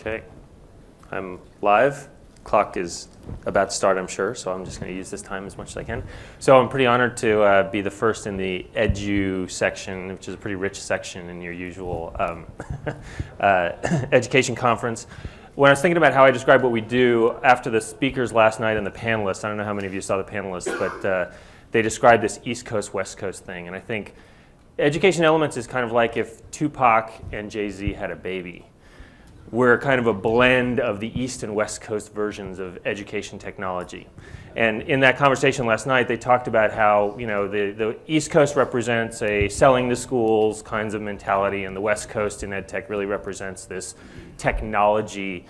Okay, I'm live. Clock is about to start, I'm sure, so I'm just going to use this time as much as I can. So I'm pretty honored to be the first in the Edu section, which is a pretty rich section in your usual education conference. When I was thinking about how I describe what we do after the speakers last night and the panelists, I don't know how many of you saw the panelists, but they described this East Coast, West Coast thing. And I think Education Elements is kind of like if Tupac and Jay-Z had a baby. We're kind of a blend of the East and West Coast versions of education technology. And in that conversation last night, they talked about how, you know, the East Coast represents a selling to schools kinds of mentality, and the West Coast in EdTech really represents this technology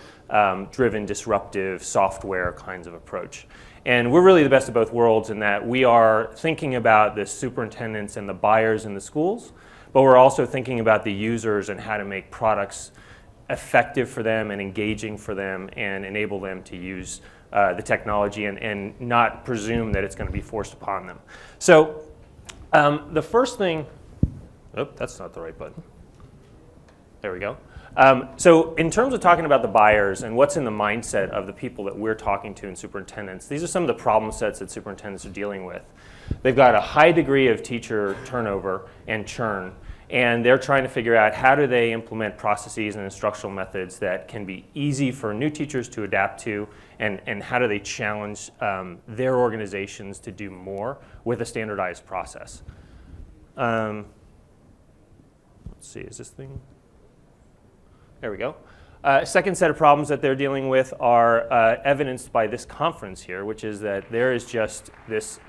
driven, disruptive software kinds of approach. And we're really the best of both worlds in that we are thinking about the superintendents and the buyers in the schools, but we're also thinking about the users and how to make products effective for them and engaging for them and enable them to use the technology and not presume that it's going to be forced upon them. So the first thing, oh, that's not the right button. There we go. So in terms of talking about the buyers and what's in the mindset of the people that we're talking to in superintendents, these are some of the problem sets that superintendents are dealing with. They've got a high degree of teacher turnover and churn, and they're trying to figure out how do they implement processes and instructional methods that can be easy for new teachers to adapt to, and how do they challenge their organizations to do more with a standardized process. Let's see, is this thing? There we go. Second set of problems that they're dealing with are evidenced by this conference here, which is that there is just this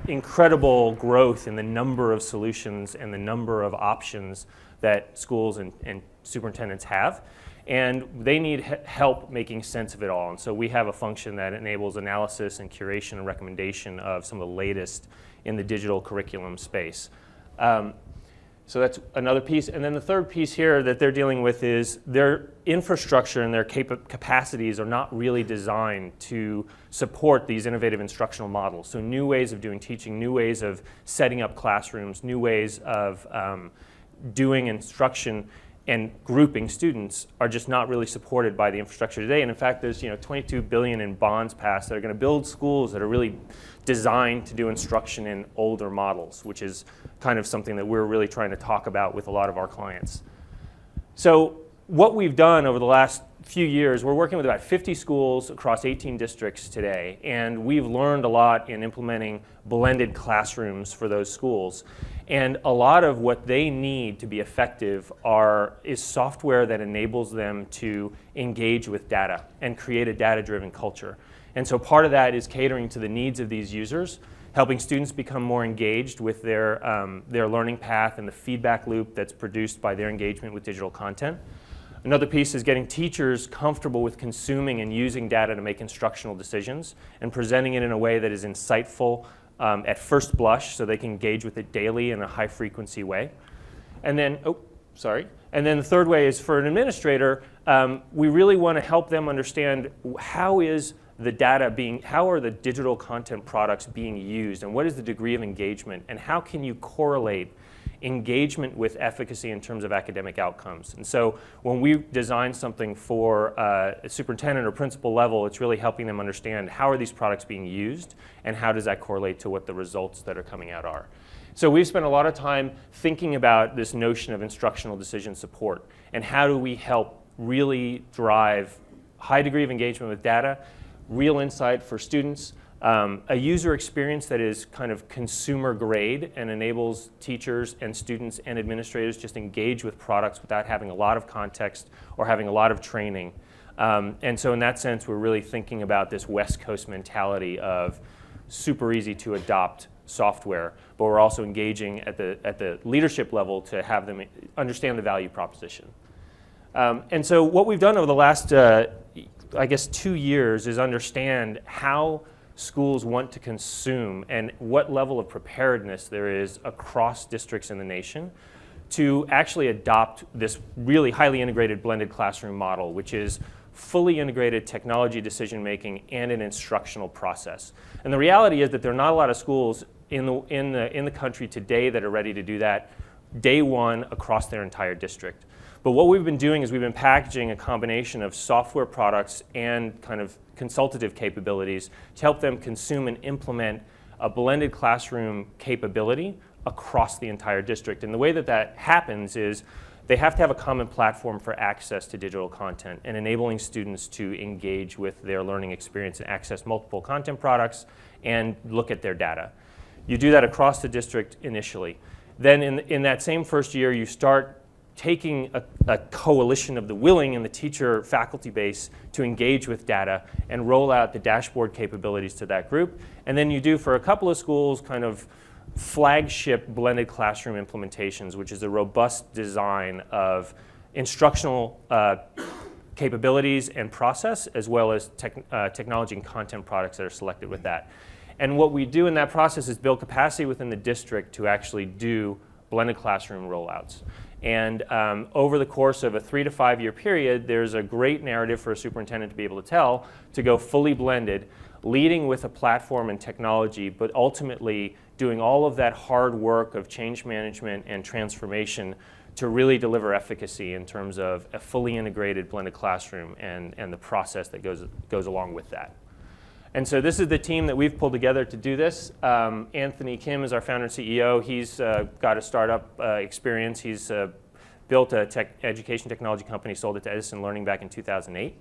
incredible growth in the number of solutions and the number of options that schools and superintendents have. And they need help making sense of it all. And so we have a function that enables analysis and curation and recommendation of some of the latest in the digital curriculum space. So that's another piece. And then the third piece here that they're dealing with is their infrastructure and their capacities are not really designed to support these innovative instructional models. So new ways of doing teaching, new ways of setting up classrooms, new ways of doing instruction and grouping students are just not really supported by the infrastructure today. And in fact, there's $22 billion in bonds passed that are going to build schools that are really designed to do instruction in older models, which is kind of something that we're really trying to talk about with a lot of our clients. So what we've done over the last few years, we're working with about 50 schools across 18 districts today, and we've learned a lot in implementing blended classrooms for those schools. And a lot of what they need to be effective is software that enables them to engage with data and create a data-driven culture. And so part of that is catering to the needs of these users, helping students become more engaged with their learning path and the feedback loop that's produced by their engagement with digital content. Another piece is getting teachers comfortable with consuming and using data to make instructional decisions and presenting it in a way that is insightful at first blush so they can engage with it daily in a high frequency way. And then, And then the third way is for an administrator, we really want to help them understand how are the digital content products being used and what is the degree of engagement and how can you correlate engagement with efficacy in terms of academic outcomes. And so when we design something for a superintendent or principal level, it's really helping them understand how are these products being used and how does that correlate to what the results that are coming out are. So we've spent a lot of time thinking about this notion of instructional decision support and how do we help really drive high degree of engagement with data, real insight for students, a user experience that is kind of consumer grade and enables teachers and students and administrators just engage with products without having a lot of context or having a lot of training. And so in that sense, we're really thinking about this West Coast mentality of super easy to adopt software, but we're also engaging at the leadership level to have them understand the value proposition. And so what we've done over the last, I guess, 2 years is understand how schools want to consume and what level of preparedness there is across districts in the nation to actually adopt this really highly integrated blended classroom model, which is fully integrated technology decision making and an instructional process. And the reality is that there are not a lot of schools in the country today that are ready to do that day one across their entire district. But what we've been doing is we've been packaging a combination of software products and kind of consultative capabilities to help them consume and implement a blended classroom capability across the entire district. And the way that that happens is they have to have a common platform for access to digital content and enabling students to engage with their learning experience and access multiple content products and look at their data. You do that across the district initially. Then in that same first year, you start taking a coalition of the willing and the teacher faculty base to engage with data and roll out the dashboard capabilities to that group. And then you do for a couple of schools kind of flagship blended classroom implementations, which is a robust design of instructional capabilities and process, as well as technology and content products that are selected with that. And what we do in that process is build capacity within the district to actually do blended classroom rollouts. And over the course of a 3 to 5 year period, there's a great narrative for a superintendent to be able to tell to go fully blended, leading with a platform and technology, but ultimately doing all of that hard work of change management and transformation to really deliver efficacy in terms of a fully integrated blended classroom and the process that goes along with that. And so this is the team that we've pulled together to do this. Anthony Kim is our founder and CEO. He's got a startup experience. He's built a education technology company, sold it to Edison Learning back in 2008.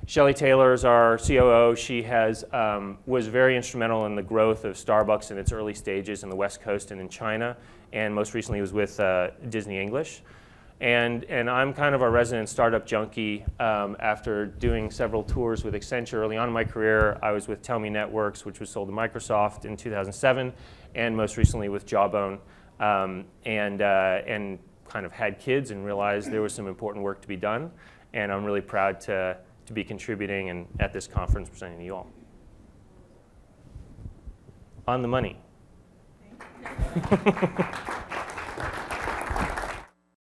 Shelley Taylor is our COO. She was very instrumental in the growth of Starbucks in its early stages in the West Coast and in China, and most recently was with Disney English. And I'm kind of a resident startup junkie. After doing several tours with Accenture early on in my career, I was with Tellme Networks, which was sold to Microsoft in 2007, and most recently with Jawbone, and kind of had kids and realized there was some important work to be done. And I'm really proud to be contributing and at this conference presenting to you all. On the money.